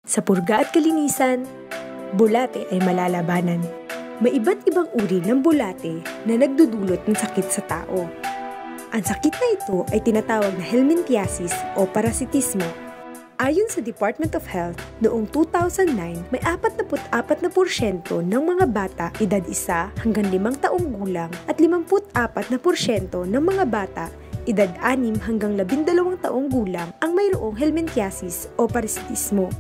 Sa purga at kalinisan, bulate ay malalabanan. May iba't ibang uri ng bulate na nagdudulot ng sakit sa tao. Ang sakit na ito ay tinatawag na helminthiasis o parasitismo. Ayon sa Department of Health, noong 2009, may 44% ng mga bata edad 1 hanggang 5 taong gulang at 54% ng mga bata edad 6 hanggang 12 taong gulang ang mayroong helminthiasis o parasitismo.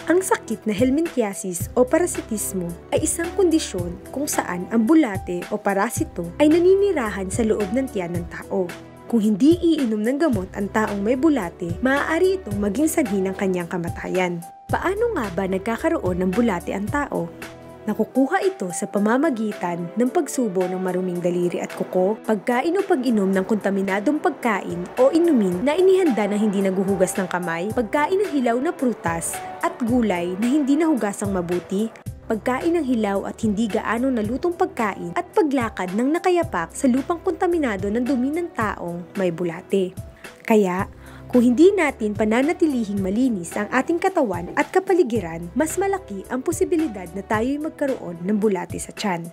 Ang sakit na helminthiasis o parasitismo ay isang kondisyon kung saan ang bulate o parasito ay naninirahan sa loob ng tiyan ng tao. Kung hindi iinom ng gamot ang taong may bulate, maaari itong maging sanhi ng kanyang kamatayan. Paano nga ba nagkakaroon ng bulate ang tao? Nakukuha ito sa pamamagitan ng pagsubo ng maruming daliri at kuko, pagkain o pag-inom ng kontaminadong pagkain o inumin na inihanda na hindi naguhugas ng kamay, pagkain ng hilaw na prutas at gulay na hindi nahugasang mabuti, pagkain ng hilaw at hindi gaano nalutong pagkain at paglakad ng nakayapak sa lupang kontaminado ng dumi ng taong may bulate. Kaya, kung hindi natin pananatilihing malinis ang ating katawan at kapaligiran, mas malaki ang posibilidad na tayo'y magkaroon ng bulate sa tiyan.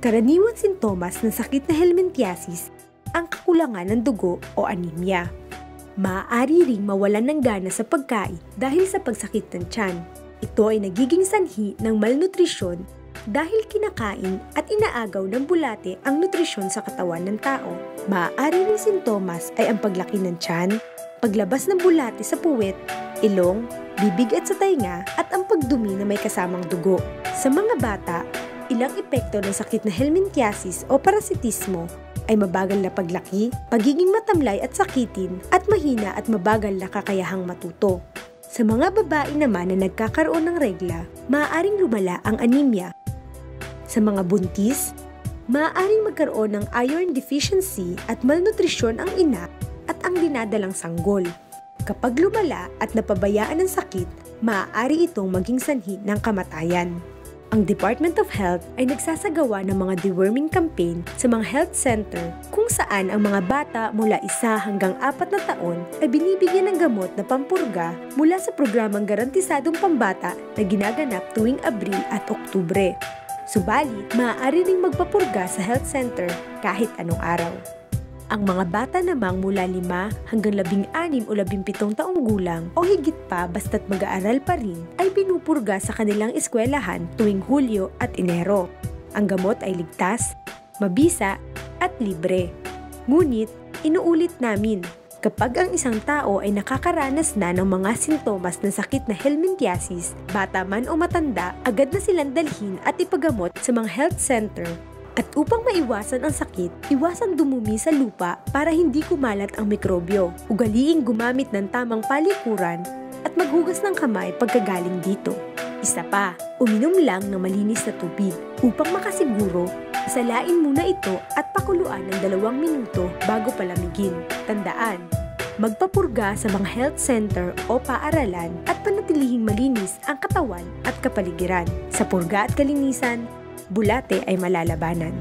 Karaniwang sintomas ng sakit na helminthiasis ang kakulangan ng dugo o anemia. Maaari ring mawalan ng gana sa pagkain dahil sa pagsakit ng tiyan. Ito ay nagiging sanhi ng malnutrisyon dahil kinakain at inaagaw ng bulate ang nutrisyon sa katawan ng tao. Maaari ring sintomas ay ang paglaki ng tiyan, paglabas ng bulate sa puwet, ilong, bibig at sa tainga at ang pagdumi na may kasamang dugo. Sa mga bata, ilang epekto ng sakit na helminthiasis o parasitismo ay mabagal na paglaki, pagiging matamlay at sakitin, at mahina at mabagal na kakayahang matuto. Sa mga babae naman na nagkakaroon ng regla, maaaring lumala ang anemia. Sa mga buntis, maaaring magkaroon ng iron deficiency at malnutrisyon ang ina at ang dinadalang sanggol. Kapag lumala at napabayaan ng sakit, maaari itong maging sanhi ng kamatayan. Ang Department of Health ay nagsasagawa ng mga deworming campaign sa mga health center kung saan ang mga bata mula 1 hanggang 4 na taon ay binibigyan ng gamot na pampurga mula sa programang garantisadong pambata na ginaganap tuwing Abril at Oktubre. Subalit, maaari ring magpapurga sa health center kahit anong araw. Ang mga bata namang mula 5 hanggang 16 o 17 taong gulang o higit pa basta't mag-aaral pa rin ay pinupurga sa kanilang eskwelahan tuwing Hulyo at Enero. Ang gamot ay ligtas, mabisa at libre. Ngunit, inuulit namin, kapag ang isang tao ay nakakaranas na ng mga sintomas ng sakit na helminthiasis, bata man o matanda, agad na silang dalhin at ipagamot sa mga health center. At upang maiwasan ang sakit, iwasan dumumi sa lupa para hindi kumalat ang mikrobyo. Ugaliing gumamit ng tamang palikuran at maghugas ng kamay pagkagaling dito. Isa pa, uminom lang ng malinis na tubig. Upang makasiguro, salain muna ito at pakuluan ng 2 minuto bago palamigin. Tandaan, magpapurga sa mga health center o paaralan at panatilihing malinis ang katawan at kapaligiran. Sa purga at kalinisan, bulate ay malalabanan.